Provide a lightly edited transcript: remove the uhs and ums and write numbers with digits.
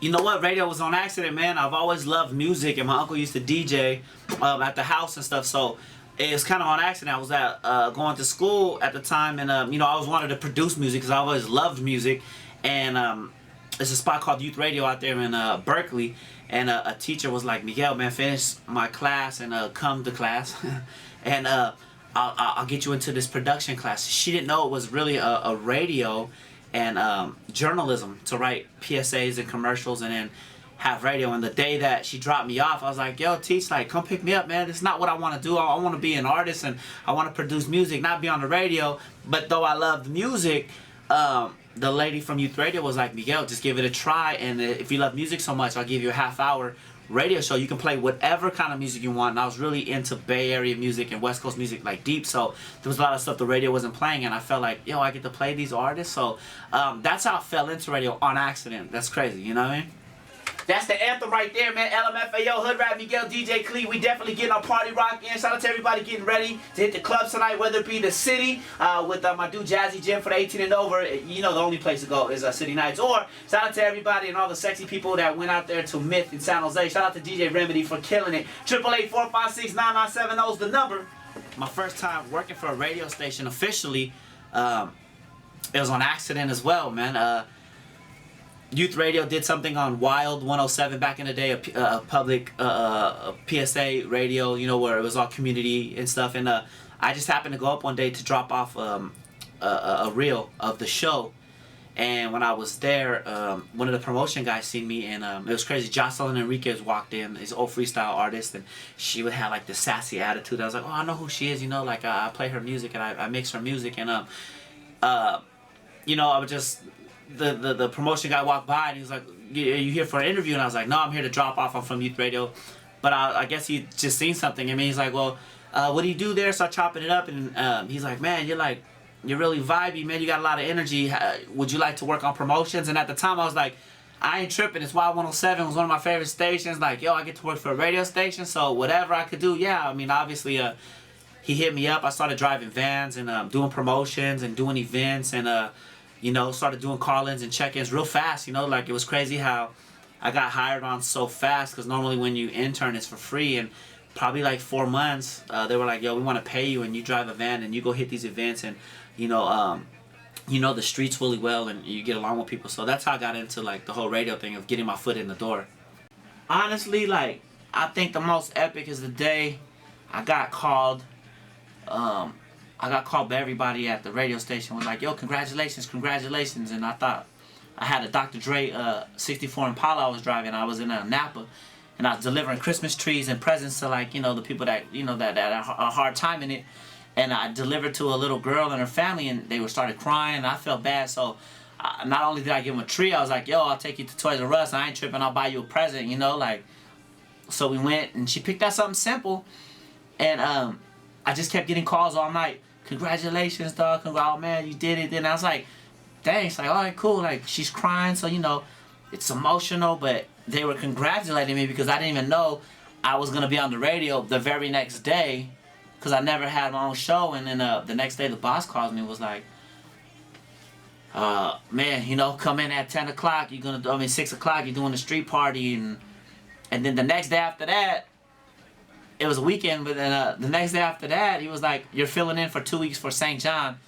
You know what? Radio was on accident, man. I've always loved music, and my uncle used to DJ at the house and stuff. So it was kind of on accident. I was at going to school at the time, and you know, I always wanted to produce music because I always loved music. And there's a spot called Youth Radio out there in Berkeley, and a teacher was like, "Miguel, man, finish my class and come to class, and I'll get you into this production class." She didn't know it was really a radio and journalism to write PSAs and commercials and then have radio. And the day that she dropped me off, I was like, "Yo, teach, like, come pick me up, man. It's not what I want to do. I want to be an artist and I want to produce music, not be on the radio." But though I loved music, the lady from Youth Radio was like, "Miguel, just give it a try, and if you love music so much, I'll give you a half-hour radio show. You can play whatever kind of music you want." And I was really into Bay Area music and West Coast music, like deep, so there was a lot of stuff the radio wasn't playing, and I felt like, yo, I get to play these artists. So that's how I fell into radio on accident. That's crazy, you know what I mean? That's the anthem right there, man. LMFAO, Hoodrat Miguel, DJ Clee. We definitely getting our party rock in. Shout out to everybody getting ready to hit the clubs tonight, whether it be the city with my dude Jazzy Jim for the 18 and over. You know the only place to go is City Nights. Or shout out to everybody and all the sexy people that went out there to Myth in San Jose. Shout out to DJ Remedy for killing it. 888-456-9970 is the number. My first time working for a radio station officially, it was on accident as well, man. Youth Radio did something on Wild 107 back in the day, a public PSA radio, you know, where it was all community and stuff. And I just happened to go up one day to drop off a reel of the show. And when I was there, one of the promotion guys seen me, and it was crazy. Jocelyn Enriquez walked in, his old freestyle artist, and she would have like the sassy attitude. I was like, "Oh, I know who she is, you know, like I play her music and I mix her music." And you know, I would just. The promotion guy walked by and he was like, "Are you here for an interview?" And I was like, "No, I'm here to drop off. I'm from Youth Radio." But I guess he just seen something in me. He's like, "Well, what do you do there?" So I chopping it up, and he's like, "Man, you're really vibey, man. You got a lot of energy. Would you like to work on promotions?" And at the time I was like, "I ain't tripping. It's Wild 107 was one of my favorite stations. Like, yo, I get to work for a radio station, so whatever I could do, yeah." I mean, obviously, he hit me up. I started driving vans and doing promotions and doing events and you know, started doing call-ins and check-ins real fast, you know, like it was crazy how I got hired on so fast, because normally when you intern it's for free, and probably like 4 months, they were like, "Yo, we want to pay you and you drive a van and you go hit these events and, you know the streets really well and you get along with people." So that's how I got into like the whole radio thing of getting my foot in the door. Honestly, like, I think the most epic is the day I got called, by everybody at the radio station, was like, "Yo, congratulations, congratulations." And I thought I had a Dr. Dre 64 Impala I was driving. I was in Napa, and I was delivering Christmas trees and presents to, like, you know, the people that, you know, that had a hard time in it. And I delivered to a little girl and her family, and they started crying, and I felt bad. So not only did I give them a tree, I was like, "Yo, I'll take you to Toys R Us. I ain't tripping. I'll buy you a present," you know, like. So we went, and she picked out something simple, and I just kept getting calls all night. "Congratulations, dog. Oh, man, you did it." Then I was like, thanks. Like, all right, cool. Like, she's crying, so, you know, it's emotional, but they were congratulating me because I didn't even know I was going to be on the radio the very next day, because I never had my own show. And then the next day the boss calls me and was like, "Man, you know, come in at 10 o'clock. You're going to, 6 o'clock, you're doing a street party." And then the next day after that, it was a weekend, but then the next day after that, he was like, "You're filling in for 2 weeks for St. John."